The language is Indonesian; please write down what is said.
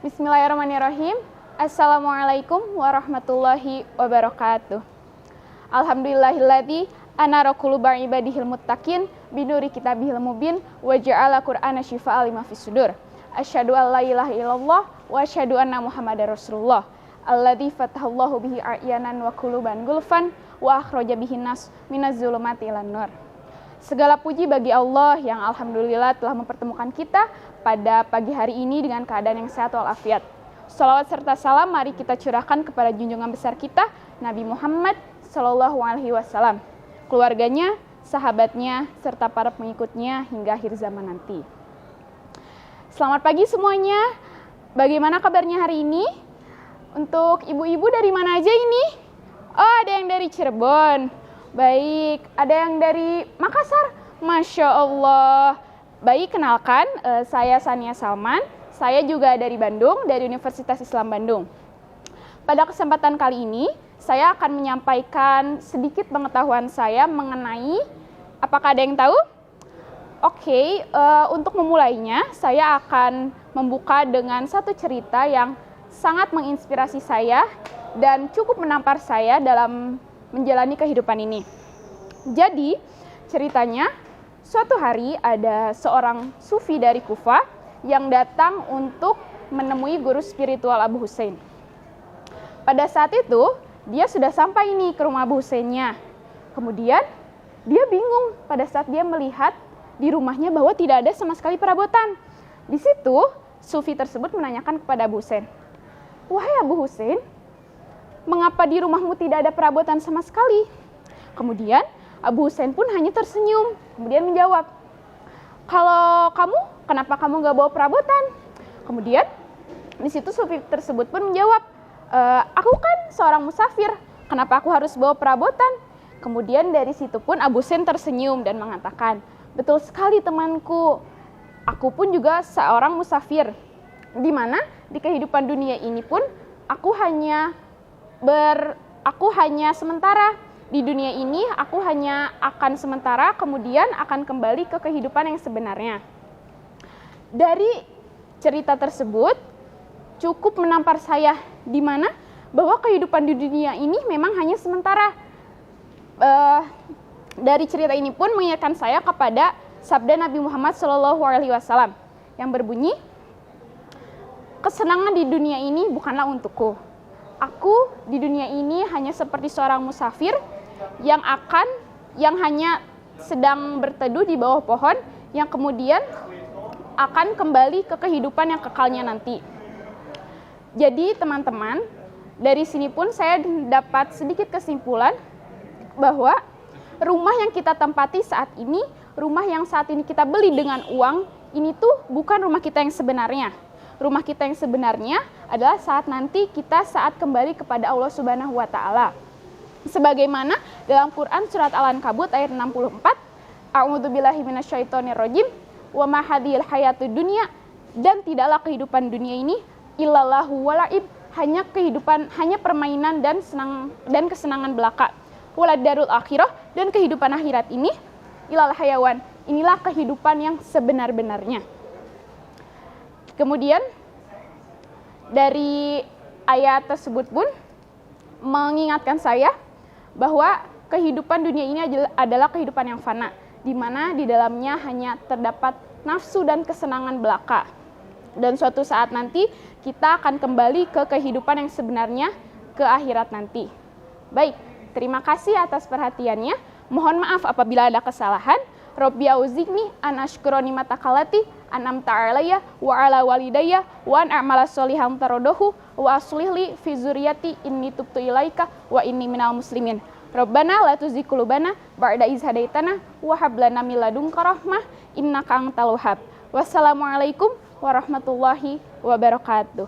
Bismillahirrahmanirrahim. Assalamualaikum warahmatullahi wabarakatuh. Alhamdulillahilladzi anara quluba ibadihil muttaqin binuri kitabihil mubin wa ja'ala qur'ana syifaa'a lima fis sudur. Asyhadu an la ilaha illallah wa asyhadu anna Muhammadar Rasulullah. Alladzi fatahallahu bihi a'yanan wa quluban gulfan wa akhraja bihin nas minaz zulumati ilan nur. Segala puji bagi Allah yang alhamdulillah telah mempertemukan kita pada pagi hari ini dengan keadaan yang sehat walafiat. Shalawat serta salam mari kita curahkan kepada junjungan besar kita Nabi Muhammad SAW, keluarganya, sahabatnya, serta para pengikutnya hingga akhir zaman nanti. Selamat pagi semuanya. Bagaimana kabarnya hari ini? Untuk ibu-ibu dari mana aja ini? Oh, ada yang dari Cirebon. Baik, ada yang dari Makassar. Masya Allah. Baik, kenalkan, saya Sania Salman. Saya juga dari Bandung, dari Universitas Islam Bandung. Pada kesempatan kali ini, saya akan menyampaikan sedikit pengetahuan saya mengenai, apakah ada yang tahu? Oke, untuk memulainya, saya akan membuka dengan satu cerita yang sangat menginspirasi saya dan cukup menampar saya dalam menjalani kehidupan ini. Jadi, ceritanya, suatu hari ada seorang sufi dari Kufah yang datang untuk menemui guru spiritual Abu Hussein. Pada saat itu, dia sudah sampai nih ke rumah Abu Husseinnya. Kemudian, dia bingung pada saat dia melihat di rumahnya bahwa tidak ada sama sekali perabotan. Di situ, sufi tersebut menanyakan kepada Abu Hussein, "Wahai Abu Hussein, mengapa di rumahmu tidak ada perabotan sama sekali?" Kemudian Abu Hussein pun hanya tersenyum, kemudian menjawab, "Kalau kamu, kenapa kamu gak bawa perabotan?" Kemudian di situ sufi tersebut pun menjawab, "Aku kan seorang musafir, kenapa aku harus bawa perabotan?" Kemudian dari situ pun Abu Hussein tersenyum dan mengatakan, "Betul sekali temanku, aku pun juga seorang musafir, di mana di kehidupan dunia ini pun aku hanya sementara. Di dunia ini aku hanya akan sementara, kemudian akan kembali ke kehidupan yang sebenarnya." Dari cerita tersebut cukup menampar saya, di mana bahwa kehidupan di dunia ini memang hanya sementara. Dari cerita ini pun mengingatkan saya kepada sabda Nabi Muhammad SAW yang berbunyi, "Kesenangan di dunia ini bukanlah untukku. Aku di dunia ini hanya seperti seorang musafir yang hanya sedang berteduh di bawah pohon yang kemudian akan kembali ke kehidupan yang kekalnya nanti." Jadi teman-teman, dari sini pun saya dapat sedikit kesimpulan bahwa rumah yang kita tempati saat ini, rumah yang saat ini kita beli dengan uang, ini tuh bukan rumah kita yang sebenarnya. Rumah kita yang sebenarnya adalah saat nanti kita saat kembali kepada Allah Subhanahu wa Ta'ala. Sebagaimana dalam Quran surat Al-Ankabut ayat 64, "A'udzubillahi minasyaitonirrajim, wa ma hadhil hayatud dunya," dan tidaklah kehidupan dunia ini illallahu walaib, hanya permainan dan kesenangan belaka. Walad darul akhirah, dan kehidupan akhirat ini ilal hayawan, inilah kehidupan yang sebenar-benarnya. Kemudian dari ayat tersebut pun mengingatkan saya bahwa kehidupan dunia ini adalah kehidupan yang fana, di mana di dalamnya hanya terdapat nafsu dan kesenangan belaka. Dan suatu saat nanti kita akan kembali ke kehidupan yang sebenarnya, ke akhirat nanti. Baik, terima kasih atas perhatiannya. Mohon maaf apabila ada kesalahan. Robbi auziqni an ashkura ni'matakallati an'amta 'alayya wa 'ala walidayya wa an a'mala sholihan taradahu wa aslih li fi dzurriyyati inni tubtu ilaika wa inni minal muslimin. Rabbana la tuzigh qulubana ba'da idh hadaitana wa hab lana min ladunka rahmah innaka antal wahhab. Wassalamualaikum warahmatullahi wabarakatuh.